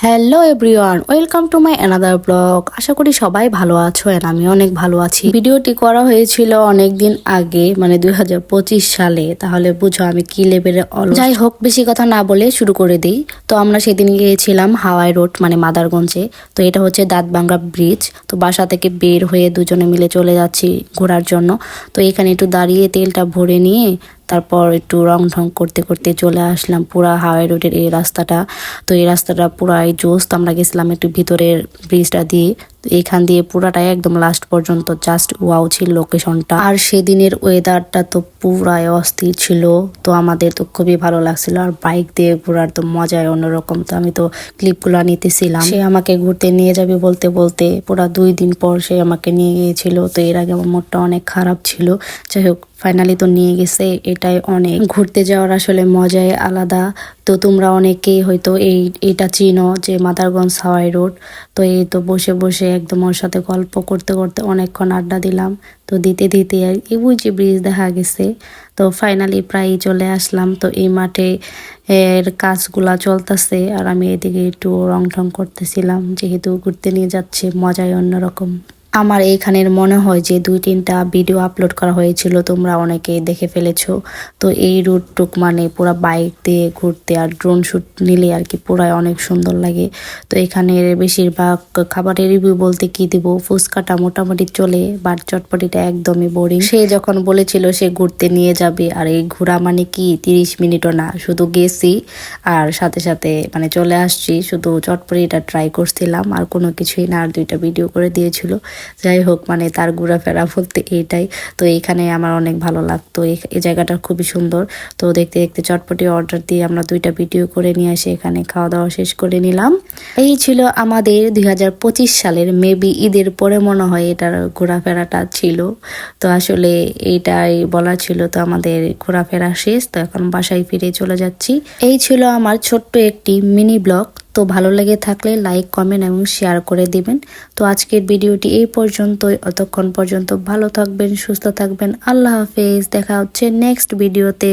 Hello everyone, welcome to my another blog. আশা করি সবাই ভালো আছো আর আমি অনেক ভালো আছি। ভিডিওটি করা হয়েছিল অনেক দিন আগে, মানে 2025 সালে। তাহলে বুঝো আমি কি লেভেলে অলস। যাই হোক, বেশি কথা না বলে শুরু করে দিই। তো আমরা সেদিন গিয়েছিলাম হাওয়াই রোড, মানে মাদারগঞ্জে। তো এটা হচ্ছে দাঁতভাঙ্গা ব্রিজ। তো বাসা থেকে বের হয়ে দুজনে মিলে চলে যাচ্ছি ঘোরার জন্য। তো এখানে একটু দাঁড়িয়ে তেলটা ভরে নিয়ে তারপর একটু রং ঢং করতে করতে চলে আসলাম পুরা হাওয়াই রোডের এই রাস্তাটা। তো এই রাস্তাটা পুরাই জোস্ত। আমরা গেছিলাম একটু ভিতরের ব্রিজটা দিয়ে। এখান দিয়ে পুরাটাই একদম লাস্ট পর্যন্ত জাস্ট ওয়াও ছিল লোকেশনটা। আর সেদিনের ওয়েদারটা তো পুরাই অস্থির ছিল। তো আমাদের তো খুবই ভালো লাগছিল। আর বাইক দিয়ে ঘোরার তো মজাই অন্যরকম। তো আমি তো ক্লিপগুলো নিতেছিলাম। সে আমাকে ঘুরতে নিয়ে যাবে বলতে বলতে পুরা 2 দিন পর সে আমাকে নিয়ে গিয়েছিল। তো এর আগে আমার মুডটা অনেক খারাপ ছিল। যাই হোক, ফাইনালি তো নিয়ে গেছে, এটাই অনেক। ঘুরতে যাওয়ার আসলে মজাই আলাদা। তো তোমরা অনেকেই হয়তো এটা চিনো যে মাদারগঞ্জ হাওয়াই রোড। তো এই তো বসে বসে একদম ওর সাথে গল্প করতে করতে অনেকক্ষণ আড্ডা দিলাম। তো দিতে দিতে ওই যে ব্রিজ দেখা গেছে। তো ফাইনালি প্রায় চলে আসলাম। তো এই মাঠে এর কাজগুলা চলতেছে আর আমি এদিকে একটু রং ঠং করতেছিলাম, যেহেতু ঘুরতে নিয়ে যাচ্ছে, মজাই অন্যরকম। আমার এইখানের মনে হয় যে 2-3টা ভিডিও আপলোড করা হয়েছিল, তোমরা অনেকেই দেখে ফেলেছো। তো এই রুটটুক মানে পুরো বাইক দিয়ে ঘুরতে আর ড্রোন শুট নিলে আর কি পুরাই অনেক সুন্দর লাগে। তো এখানের বেশিরভাগ খাবারের রিভিউ বলতে কি দিব, ফুচকাটা মোটামুটি চলে, বাট চটপটিটা একদমই বোরিং। সে যখন বলেছিল সে ঘুরতে নিয়ে যাবে, আর এই ঘোরা মানে কি 30 মিনিটও না, শুধু গেছি আর সাথে সাথে মানে চলে আসছি। শুধু চটপটিটা ট্রাই করছিলাম আর কোনো কিছুই না, আর 2টা ভিডিও করে দিয়েছিল। যাই হোক, মানে তার ঘোরাফেরা বলতে এইটাই। তো এইখানে আমার অনেক ভালো লাগতো, এই জায়গাটা খুবই সুন্দর। তো দেখতে দেখতে চটপটি অর্ডার দিয়ে আমরা 2টা ভিডিও করে নিয়ে এসে এখানে খাওয়া দাওয়া শেষ করে নিলাম। এই ছিল আমাদের 2025 সালের মেবি ঈদের পরে মনে হয় এটার ঘোরাফেরাটা ছিল। তো আসলে এইটাই বলা ছিল। তো আমাদের ঘোরাফেরা শেষ, তো এখন বাসায় ফিরে চলে যাচ্ছি। এই ছিল আমার ছোট্ট একটি মিনি ব্লগ। তো ভালো লেগে থাকলে লাইক, কমেন্ট এবং শেয়ার করে দিবেন। তো আজকের ভিডিওটি এই পর্যন্তই। অতক্ষণ পর্যন্ত ভালো থাকবেন, সুস্থ থাকবেন। আল্লাহ হাফেজ, দেখা হচ্ছে নেক্সট ভিডিওতে।